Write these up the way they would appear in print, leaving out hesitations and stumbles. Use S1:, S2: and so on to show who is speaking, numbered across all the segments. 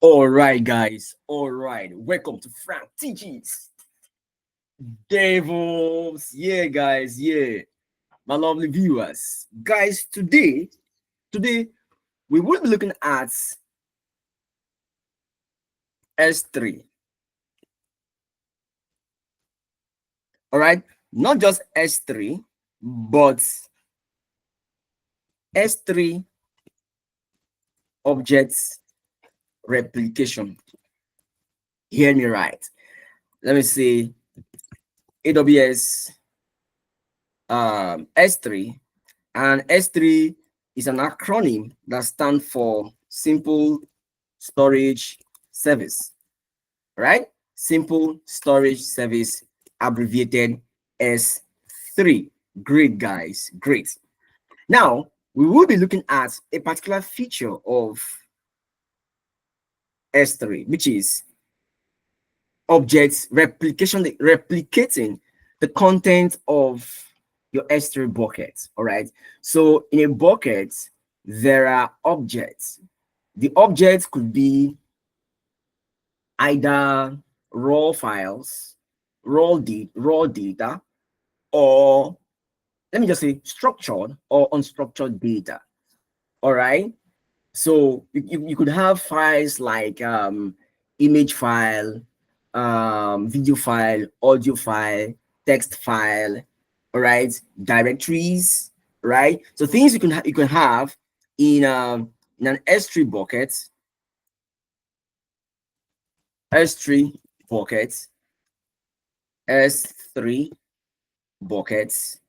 S1: All right, guys. All right. Welcome to Frank TG's Devils. Yeah, guys. Yeah, my lovely viewers. Guys, today we will be looking at S3. All right, not just S3, but S3 objects replication. Hear me right. Let me see. AWS S3, and S3 is an acronym that stands for Simple Storage Service, right? Simple Storage Service, abbreviated S3. Great, guys, great. Now, we will be looking at a particular feature of S3, which is objects replication, replicating the content of your S3 bucket. All right. So in a bucket, there are objects. The objects could be either raw files, raw data, or let me just say structured or unstructured data. All right. So you could have files like image file, video file, audio file, text file, all right, directories, right? So things you can have in an S3 bucket, S3 bucket, S3 buckets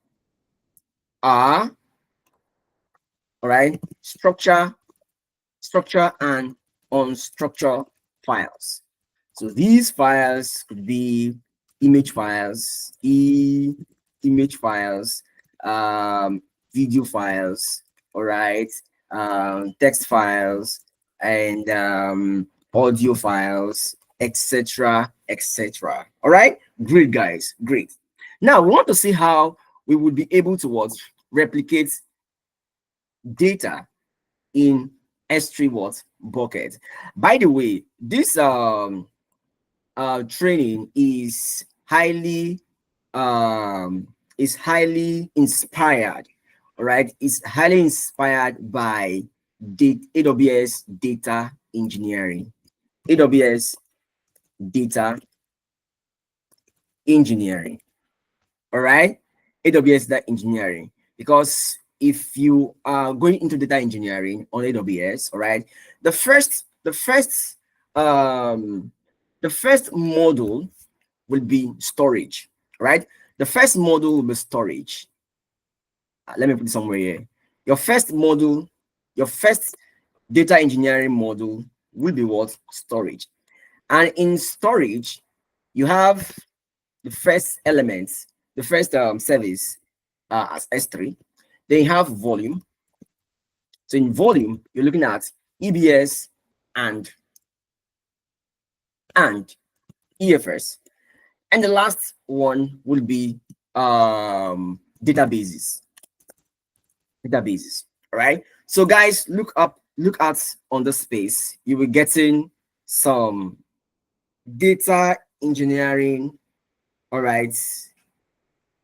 S1: are all right, structure and unstructured files. So these files could be image files, image files, video files, all right, text files, and audio files, etc., etc. All right, great, guys, great. Now we want to see how we would be able to what replicate data in S3 what bucket. By the way, this training is highly inspired, all right? It's highly inspired by the AWS data engineering. AWS data engineering, all right? AWS data engineering, because if you are going into data engineering on AWS, all right, um the first module will be storage, right? The first module will be storage. Let me put it somewhere here. Your first module, your first data engineering module will be what? Storage. And in storage, you have the first element, the first service as S3. Then you have volume. So in volume, you're looking at EBS and EFS. And the last one will be databases. All right. So guys, look at on the space. You will getting some data engineering, all right,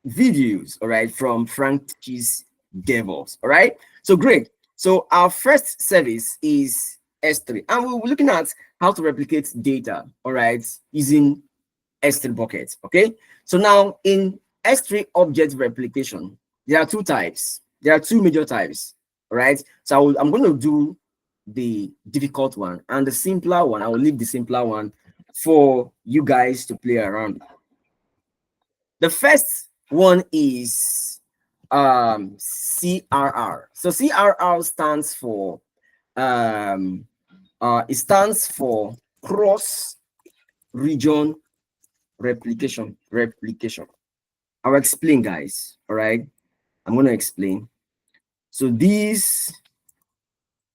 S1: videos, all right, from Frank's DevOps. All right. So great. So our first service is S3, and we'll be looking at how to replicate data, all right, using S3 buckets. Okay. So now in S3 object replication, there are two types. There are two major types. All right. So I'm going to do the difficult one, and the simpler one, I will leave the simpler one for you guys to play around. The first one is CRR. So CRR stands for it stands for cross region replication. I'll explain, guys. All right, I'm going to explain. So this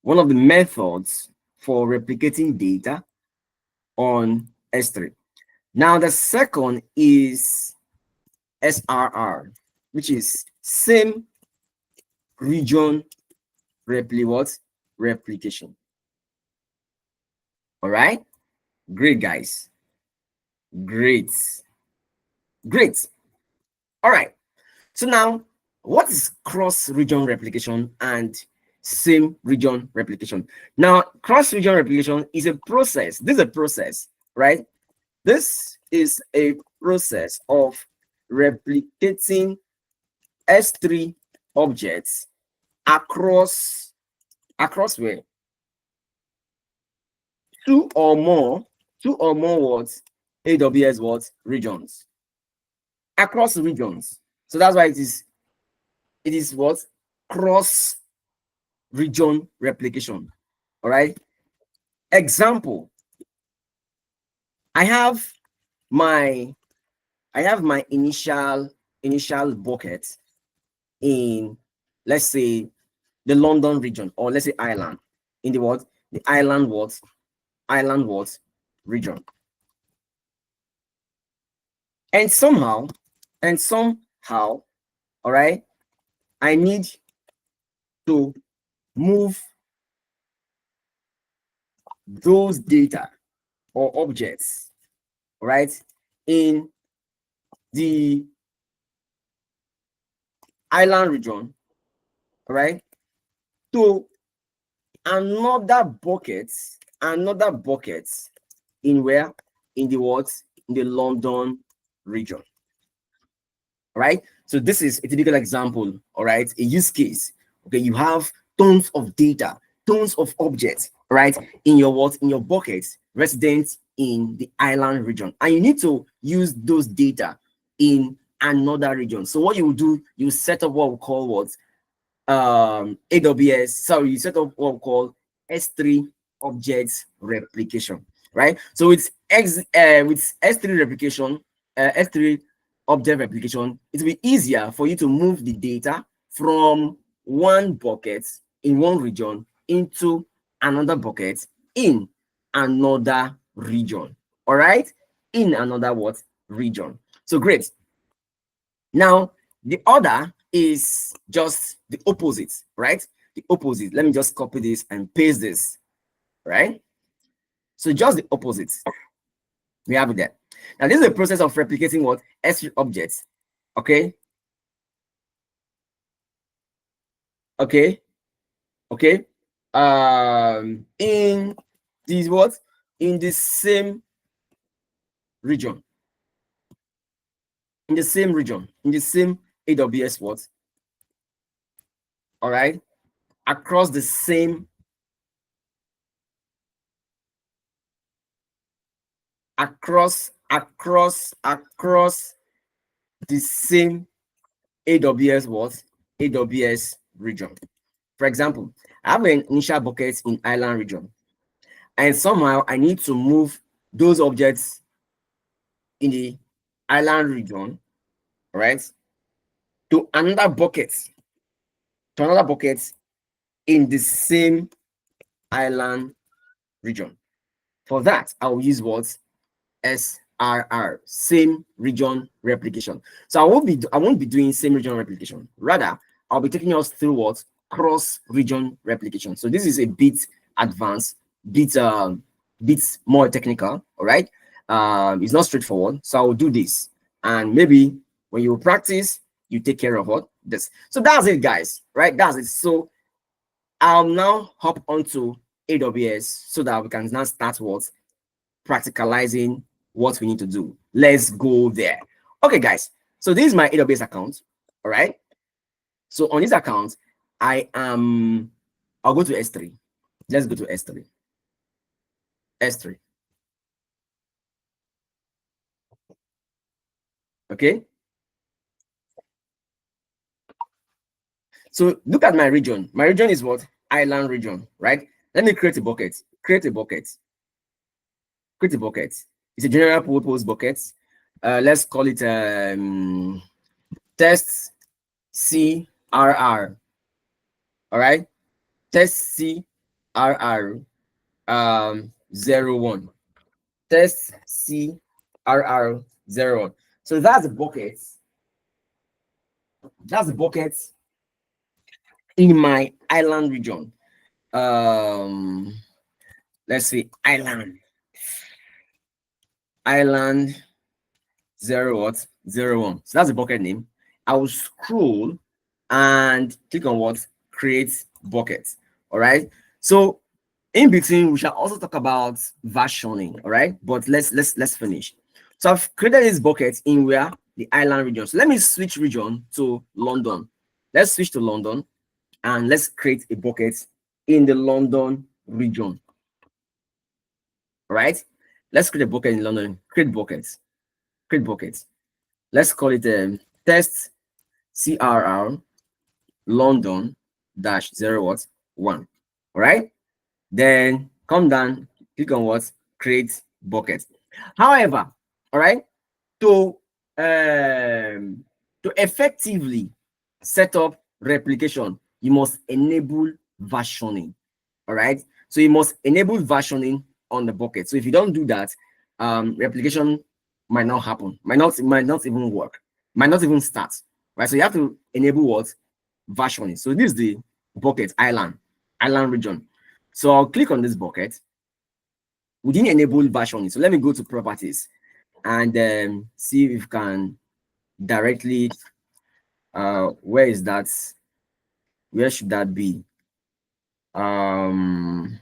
S1: one of the methods for replicating data on S3. Now the second is SRR, which is same region replication. All right. Great, guys. Great. Great. All right. So now, what is cross-region replication and same region replication? Now, cross-region replication is a process. This is a process, right? This is a process of replicating S3 objects across where? Two or more what? AWS what? Regions. Across regions. So that's why it is what? Cross region replication. All right. Example. I have my initial bucket in, let's say, the London region, or let's say Ireland, in the what? The island what region. And somehow, all right, I need to move those data or objects, right, in the island region, right, to another bucket in where? In the what? In the London region. Right. So this is a typical example, all right, a use case. Okay, you have tons of data, tons of objects, right, in your what? In your buckets resident in the island region, and you need to use those data in another region. So what you will do, you set up what we call what? AWS, sorry, you set up what we call S3 objects replication, right? So with S3 replication, S3 object replication, it will be easier for you to move the data from one bucket in one region into another bucket in another region. All right, in another what? Region. So great. Now the other is just the opposite, right? The opposite. Let me just copy this and paste this, right? So just the opposite. We have it there. Now this is a process of replicating what? S3 objects. Okay. Okay. Okay. In these what? In the same region. In the same region. In the same AWS what? All right. Across the same across the same AWS what? AWS region. For example, I have an initial bucket in Island region, and somehow I need to move those objects in the Island region, right, to another bucket, in the same Island region. For that, I will use what? SRR, same region replication. So I won't be doing same region replication. Rather, I'll be taking us through what? Cross region replication. So this is a bit advanced, bit more technical. All right. It's not straightforward. So I'll do this, and maybe when you practice, you take care of what? This. So that's it, guys. Right? That's it. So I'll now hop onto AWS so that we can now start what? Practicalizing what we need to do. Let's go there. Okay, guys. So this is my AWS account. All right. So on this account, I'll go to S3. Let's go to S3. S3. Okay. So look at my region. My region is what? Island region, right? Let me create a bucket. Create a bucket. It's a general purpose bucket. Let's call it test CRR. All right. Test CRR 01. Test CRR 01. So that's the bucket. That's the bucket in my island region. Let's say island. island 01. So that's the bucket name. I will scroll and click on what? Create bucket. All right. So in between, we shall also talk about versioning. All right. But let's finish. So I've created this bucket in where the island region. So let me switch region to London. Let's switch to London and let's create a bucket in the London region. All right. Let's create a bucket in London. Create buckets. Create buckets. Let's call it test CRR London dash 01. All right. Then come down, click on what? Create bucket. However, all right, to effectively set up replication, you must enable versioning. All right. So you must enable versioning on the bucket. So if you don't do that, replication might not happen, might not even work, might not even start. Right. So you have to enable what? Versioning. So this is the bucket island region. So I'll click on this bucket. We didn't enable versioning. So let me go to properties and see if we can directly where is that? Where should that be? Where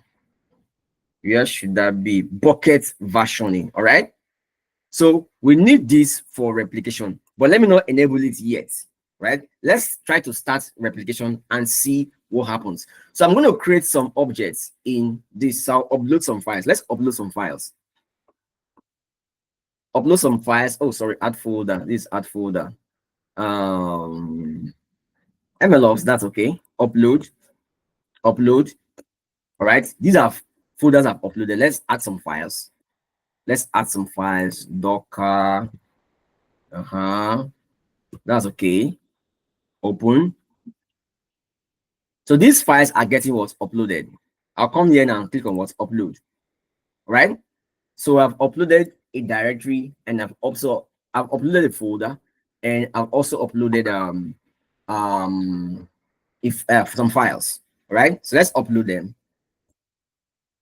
S1: should that be? Bucket versioning. All right. So we need this for replication, but let me not enable it yet. Right. Let's try to start replication and see what happens. So I'm going to create some objects in this. So I'll upload some files. Let's upload some files. Upload some files. Oh, sorry, add folder. This add folder. MLOps, that's okay. Upload. All right. These are folders I've uploaded. Let's add some files. Docker. That's okay. Open. So these files are getting what's uploaded. I'll come here now and click on what's upload. Right. So I've uploaded a directory and I've uploaded a folder and I've also uploaded some files. Right. So let's upload them.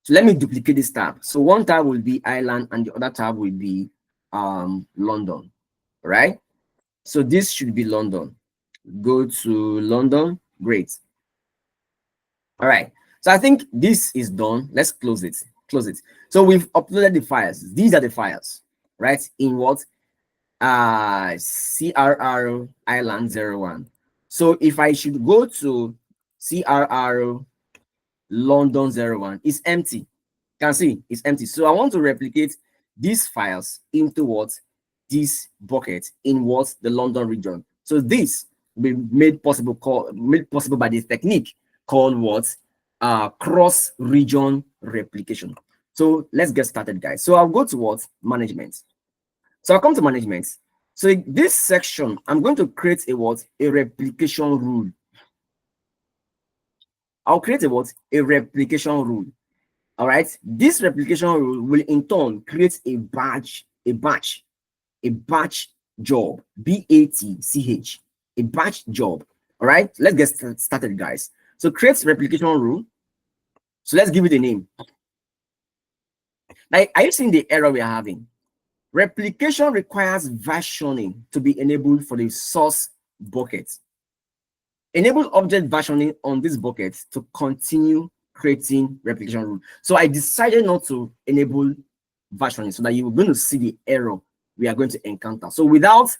S1: So let me duplicate this tab. So one tab will be Ireland and the other tab will be London. Right. So this should be London. Go to London. Great. All right. So I think this is done. Let's close it. So we've uploaded the files. These are the files, right? In what? CRR Island 01. So if I should go to CRR London 01, it's empty. You can see it's empty. So I want to replicate these files into what? This bucket in what? The London region. So this will be made possible by this technique called what? Cross-region replication. So let's get started, guys. So I'll go to what? Management. So I'll come to management. So in this section, I'm going to create a what? A replication rule. I'll create a what? A replication rule. All right. This replication rule will in turn create a batch job. BATCH. A batch job. All right. Let's get started, guys. So create replication rule. So let's give it a name. Like, are you seeing the error we are having? Replication requires versioning to be enabled for the source bucket. Enable object versioning on this bucket to continue creating replication rule. So I decided not to enable versioning so that you're going to see the error we are going to encounter. So without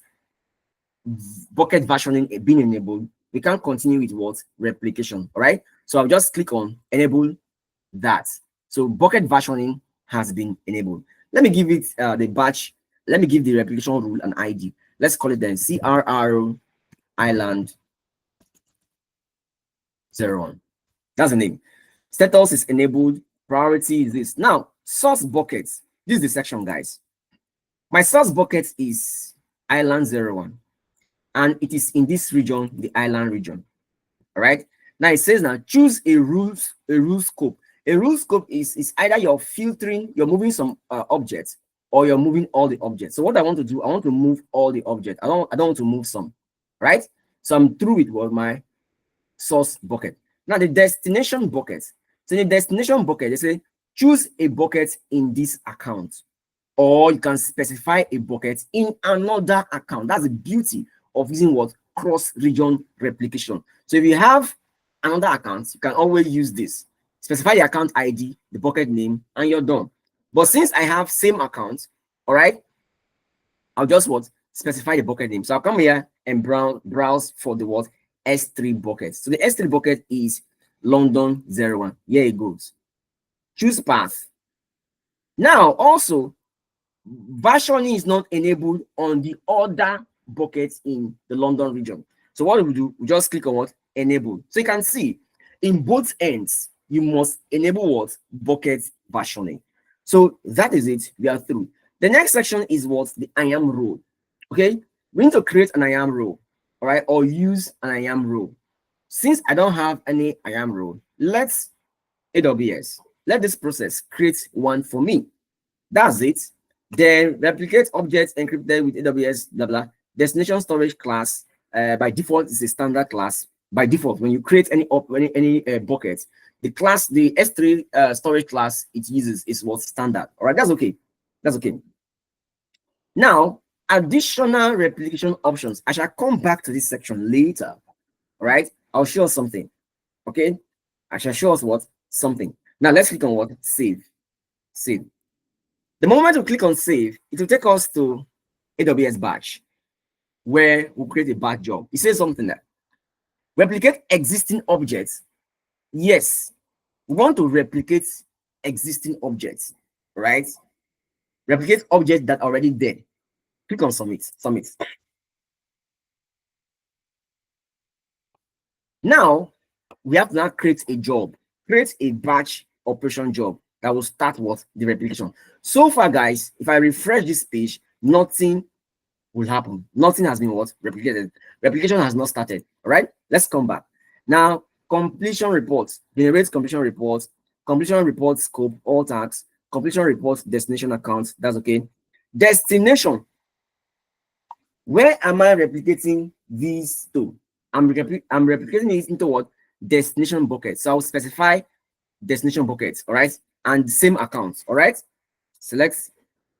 S1: bucket versioning being enabled, we can't continue with what? Replication. All right. So I'll just click on enable that. So bucket versioning has been enabled. Let me give it the batch. Let me give the replication rule an ID. Let's call it then CRR Island 01. That's the name. Status is enabled. Priority is this. Now, source buckets. This is the section, guys. My source bucket is Island 01. And it is in this region, the island region. All right. Now it says now choose a rule scope. A rule scope is either you're filtering, you're moving some objects, or you're moving all the objects. So what I want to do, I want to move all the objects. I don't want to move some, right? So I'm through with my source bucket. Now the destination bucket. So in the destination bucket, they say choose a bucket in this account or you can specify a bucket in another account. That's the beauty of using what? Cross-region replication. So if you have another account, you can always use this. Specify the account ID, the bucket name, and you're done. But since I have same account, all right, I'll just what? Specify the bucket name. So I'll come here and browse for the what? S3 bucket. So the S3 bucket is London 01. Here it goes. Choose path. Now, also, versioning is not enabled on the other buckets in the London region. So what do we do? We just click on what? Enable. So you can see in both ends, you must enable what? Bucket versioning. So that is it. We are through. The next section is what? The I am role. Okay, we need to create an I am role, all right, or use an I am role. Since I don't have any I am role, let's AWS. Let this process create one for me. That's it. Then replicate objects encrypted with AWS, blah, blah. Destination storage class, by default, is a standard class. By default, when you create any bucket, the class, the S3 storage class it uses is what's standard. All right, that's okay. That's okay. Now, additional replication options. I shall come back to this section later. All right, I'll show us something. Okay, I shall show us what? Something. Now, let's click on what? Save. Save. The moment we click on save, it will take us to AWS batch, where we'll create a batch job. It says something there. Replicate existing objects. Yes, we want to replicate existing objects, right? Replicate objects that are already there. Click on submit. Submit. Now, we have to now create a job. Create a batch operation job that will start what? The replication. So far, guys, if I refresh this page, nothing will happen. Nothing has been what? Replicated. Replication has not started. All right, let's come back. Now, completion reports. Generate completion reports. Completion report scope, all tags. Completion reports, destination accounts. That's okay. Destination. Where am I replicating these two? I'm replicating it into what? Destination bucket. So I'll specify destination buckets, all right, and same accounts. All right, select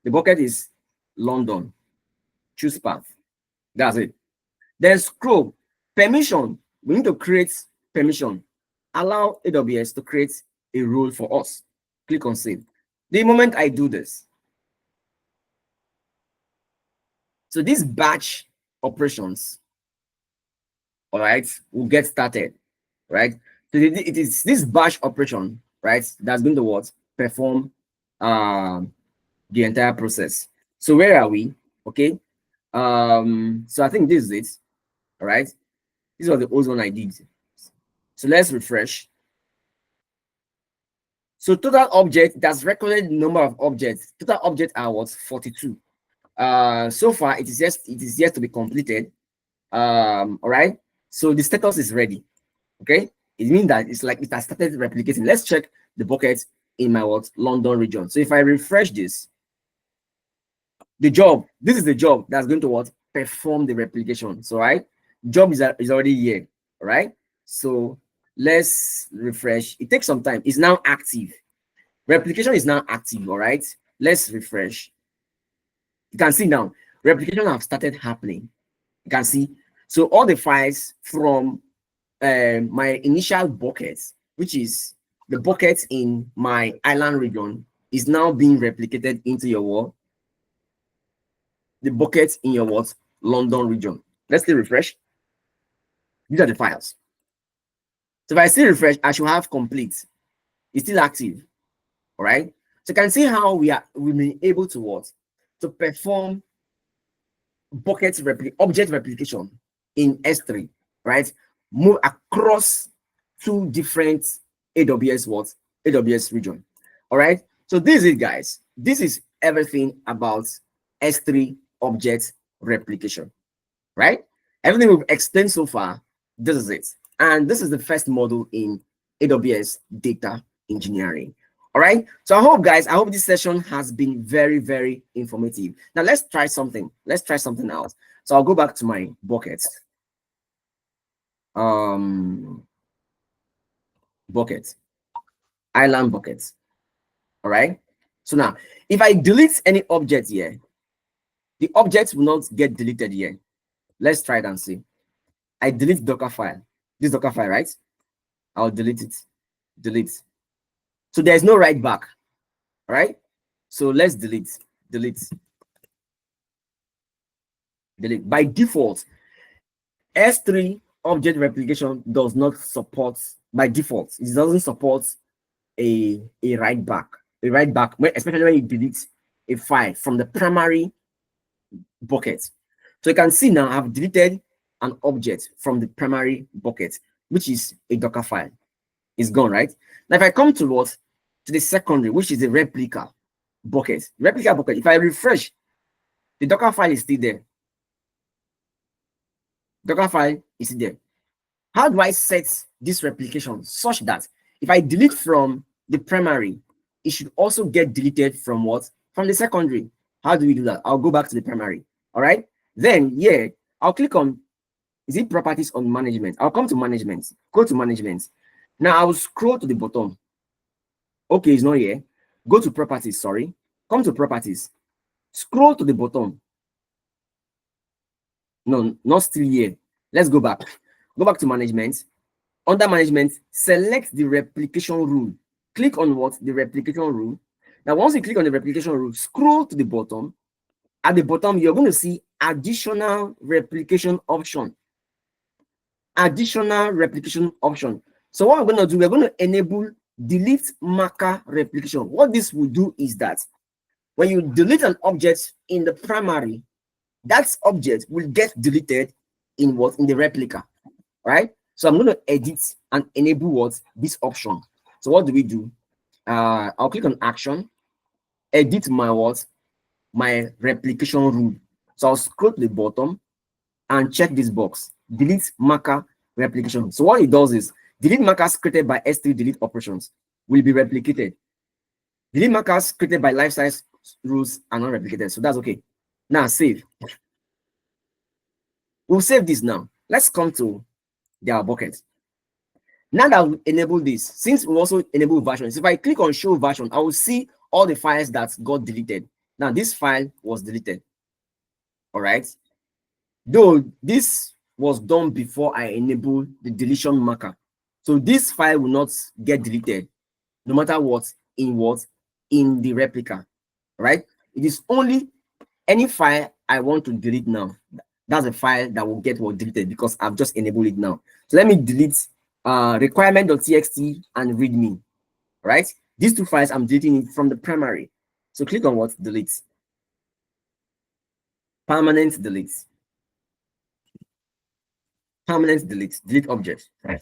S1: the bucket is London. Choose path. That's it. Then scroll. Permission. We need to create permission. Allow AWS to create a role for us. Click on save. The moment I do this, so these batch operations, all right, will get started, right? So it is this batch operation, right, that's going to what? Perform the entire process. So where are we? Okay. So I think this is it. All right. This was the ozone I did. So let's refresh. So total object, that's recorded number of objects. Total objects are what? 42. So far it is yet to be completed. All right. So the status is ready. Okay. It means that it's like it has started replicating. Let's check the bucket in my what? London region. So if I refresh this, the job, this is the job that's going to what? Perform the replication. So right, job is already here. All right. So let's refresh. It takes some time. It's now active. Replication is now active. All right. Let's refresh. You can see now replication have started happening. You can see. So all the files from my initial buckets, which is the buckets in my island region, is now being replicated into your wall. The buckets in your what? London region. Let's still refresh. These are the files. So if I still refresh, I should have complete. It's still active. All right. So you can see how we've been able to what? To perform object replication in S3, right? Move across two different AWS what? AWS region. All right. So this is it, guys. This is everything about S3 object replication, right? Everything we've explained so far, this is it. And this is the first module in AWS data engineering. All right. So I hope this session has been very, very informative. Now let's try something. Let's try something else. So I'll go back to my buckets. Buckets, island buckets. All right. So now, if I delete any object here, the object will not get deleted here. Let's try it and see. I delete Docker file. This Docker file, right? I'll delete it. Delete. So there's no write back. All right. So let's delete. Delete. Delete. By default, S3 object replication does not support, by default, it doesn't support a write back. A write back, especially when you delete a file from the primary bucket. So you can see now I've deleted an object from the primary bucket, which is a Docker file. It's gone, right? Now, if I come to what? To the secondary, which is the replica bucket. Replica bucket, if I refresh, the Docker file is still there. Docker file is still there. How do I set this replication such that if I delete from the primary, it should also get deleted from what? From the secondary. How do we do that? I'll go back to the primary. All right. Then, yeah, I'll click on, is it properties on management? I'll come to management. Go to management. Now, I will scroll to the bottom. Okay, it's not here. Go to properties, sorry. Come to properties. Scroll to the bottom. No, not still here. Let's go back. Go back to management. Under management, select the replication rule. Click on what? The replication rule. Now, once you click on the replication rule, scroll to the bottom. At the bottom, you're going to see additional replication option. Additional replication option. So what we're going to do, we're going to enable delete marker replication. What this will do is that when you delete an object in the primary, that object will get deleted in what? In the replica, right? So I'm going to edit and enable what? This option. So what do we do? I'll click on action, edit my what? My replication rule. So I'll scroll to the bottom and check this box, delete marker replication. So what it does is delete markers created by S3 delete operations will be replicated. Delete markers created by life size rules are not replicated. So that's okay. Now save. We'll save this now. Let's come to their bucket. Now that we enable this, since we also enable versions, if I click on show version, I will see all the files that got deleted. Now this file was deleted. All right. Though this was done before I enabled the deletion marker. So this file will not get deleted, no matter what, in the replica, right? It is only any file I want to delete now. That's a file that will get deleted because I've just enabled it now. So let me delete requirement.txt and readme, right? These two files, I'm deleting it from the primary. So click on what? Delete. Permanent delete. Permanent delete. Delete object. Right.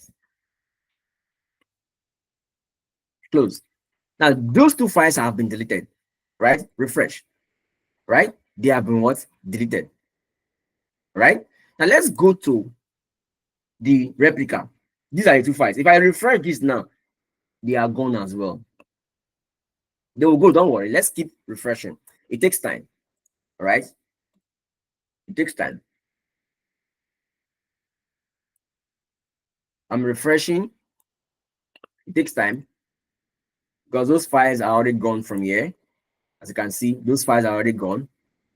S1: Close. Now, those two files have been deleted, right? Refresh, right? They have been what? Deleted, right? Now, let's go to the replica. These are the two files. If I refresh this now, they are gone as well. They will go, don't worry. Let's keep refreshing. It takes time, all right? It takes time. I'm refreshing. It takes time because those files are already gone from here. As you can see, those files are already gone.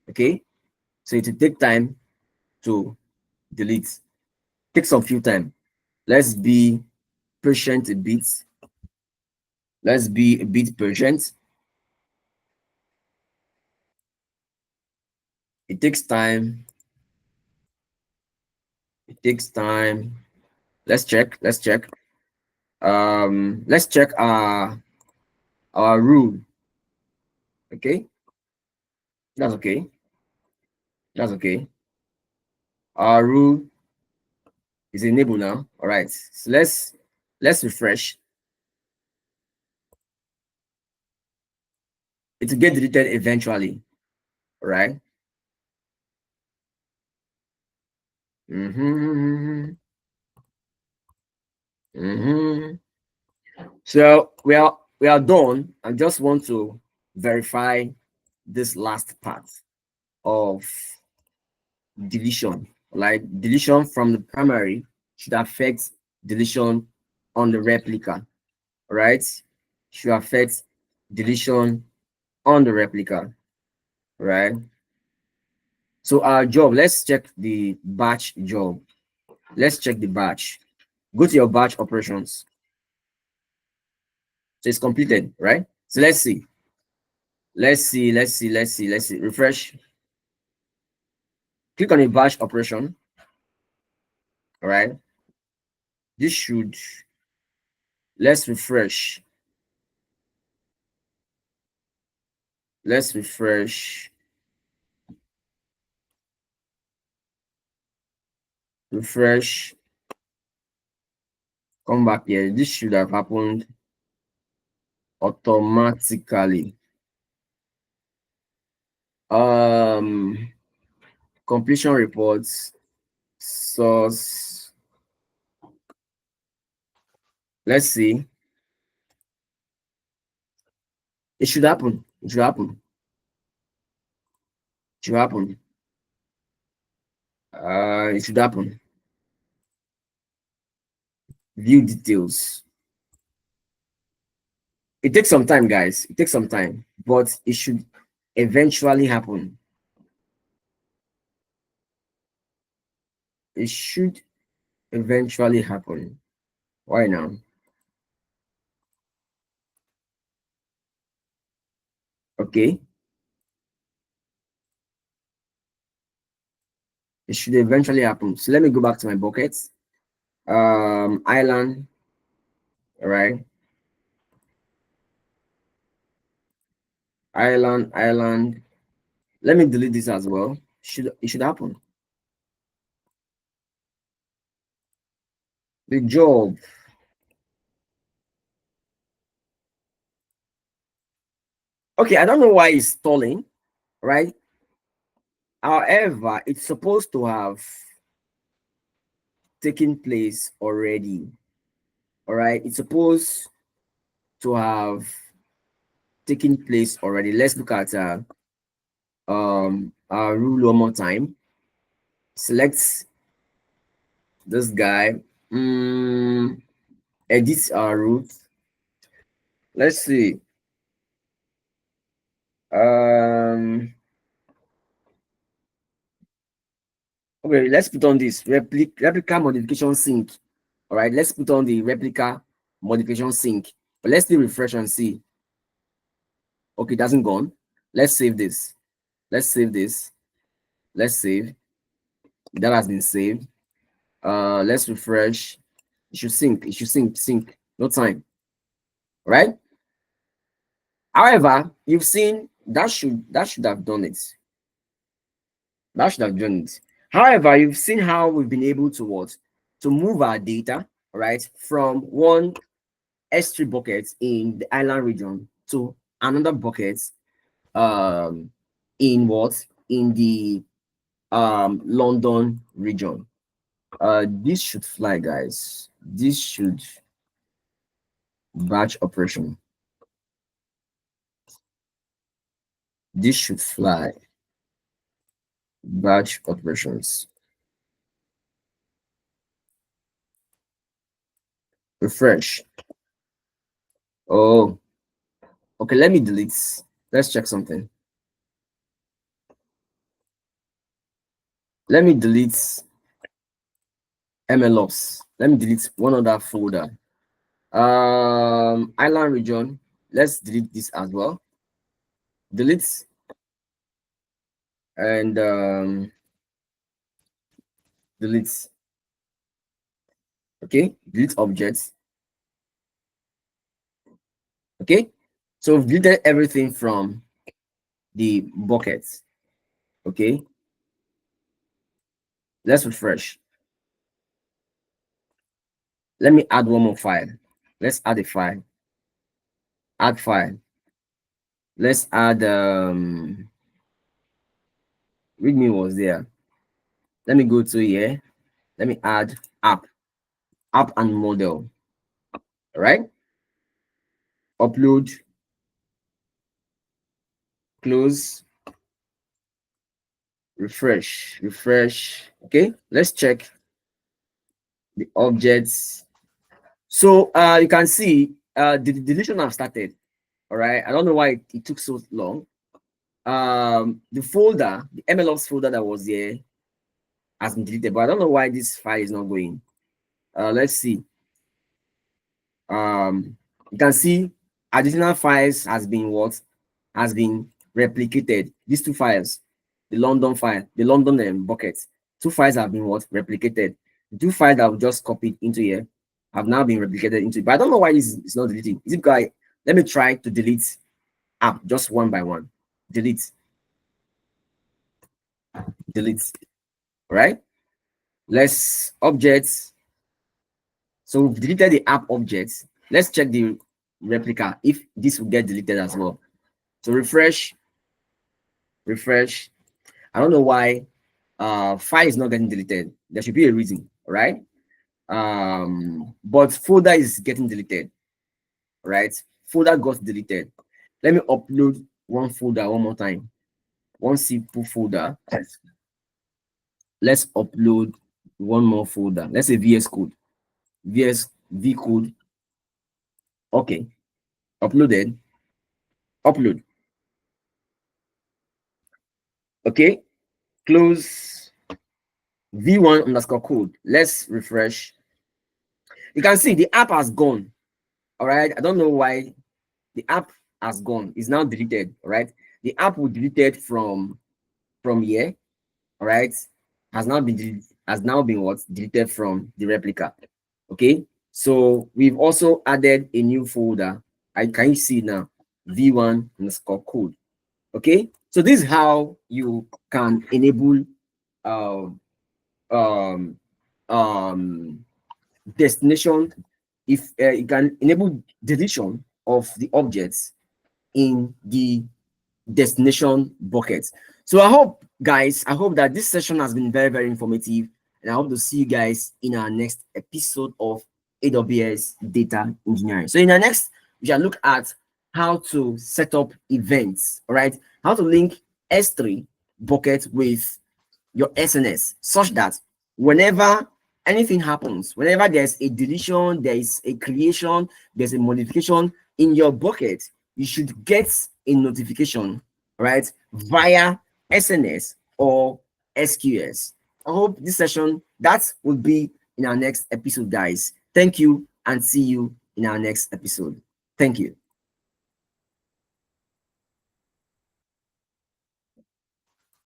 S1: Okay, so it will take time to delete. Take some few time. Let's be patient a bit. Let's be a bit patient. It takes time. It takes time. Let's check. Let's check. Let's check our rule. Okay. That's okay. That's okay. Our rule is enabled now. All right. So let's refresh. It will get deleted eventually. All right. So we are done. I just want to verify this last part of deletion. Like deletion from the primary should affect deletion on the replica, right? Should affect deletion on the replica, right? So our job, let's check the batch job. Let's check the batch. Go to your batch operations. So it's completed, right? So let's see. Refresh. Click on the batch operation. All right. This should, let's refresh. Let's refresh. Refresh. Come back here. This should have happened automatically. Completion reports, source. Let's see. It should happen. It should happen. It should happen. It should happen. View details. It takes some time, guys. It takes some time, but it should eventually happen. It should eventually happen. Why now? Okay. It should eventually happen. So let me go back to my buckets. Island. All right. Island. Let me delete this as well. It should happen. The job. Okay, I don't know why it's stalling, right? However, it's supposed to have taken place already. All right, it's supposed to have taken place already. Let's look at our rule one more time. Select this guy. Edit our route. Let's see. Okay, let's put on this replica modification sync. All right, let's put on the replica modification sync. But let's still refresh and see. Okay, it hasn't gone. Let's save this. Let's save this. Let's save. That has been saved. Let's refresh. It should sync. It should sync. No time. Right? However, you've seen that should have done it. That should have done it. However, you've seen how we've been able to what? To move our data, right, from one S3 bucket in the island region to another bucket in what? In the London region. This should fly, guys. This should batch operation. This should fly. Batch operations. Refresh. Oh, okay. Let me delete. Let's check something. Let me delete MLOps. Let me delete one other folder. Island region. Let's delete this as well. Delete and delete. Okay, delete objects. Okay, so we've deleted everything from the buckets. Okay, let's refresh. Let me add one more file. Let's add a file. Add file. Let's add readme was there. Let me go to here. Let me add app and model. All right. Upload. Close. Refresh. Okay, let's check the objects. So you can see the deletion have started. All right, I don't know why it took so long. The folder, the MLOps folder that was there has been deleted, but I don't know why this file is not going. Let's see. You can see additional files has been what has been replicated. These two files, the London file, the London bucket, two files have been what replicated. The two files that we just copied into here have now been replicated into it. But I don't know why this is not deleting. Is it because let me try to delete app just one by one. Delete, delete. Right? Let's objects. So we've deleted the app objects. Let's check the replica if this will get deleted as well. So refresh. I don't know why file is not getting deleted. There should be a reason, right? But folder is getting deleted, right? Folder got deleted. Let me upload one folder one more time. One simple folder. Let's upload one more folder. Let's say VS Code. V Code. Okay. Uploaded. Upload. Okay. Close V1 underscore code. Let's refresh. You can see the app has gone. All right. I don't know why the app has gone. It's now deleted. All right. The app will deleted from here. All right. Has now been what deleted from the replica. Okay. So we've also added a new folder. I can see now V1 underscore code. Okay. So this is how you can enable um um um destination. If you can enable deletion of the objects in the destination bucket. So I hope that this session has been very, very informative, and I hope to see you guys in our next episode of AWS data engineering. So in our next, we shall look at how to set up events, all right, how to link S3 bucket with your SNS such that whenever anything happens, whenever there's a deletion, there is a creation, there's a modification in your bucket, you should get a notification, right, via SNS or SQS. I hope this session that will be in our next episode, guys. Thank you and see you in our next episode. Thank you.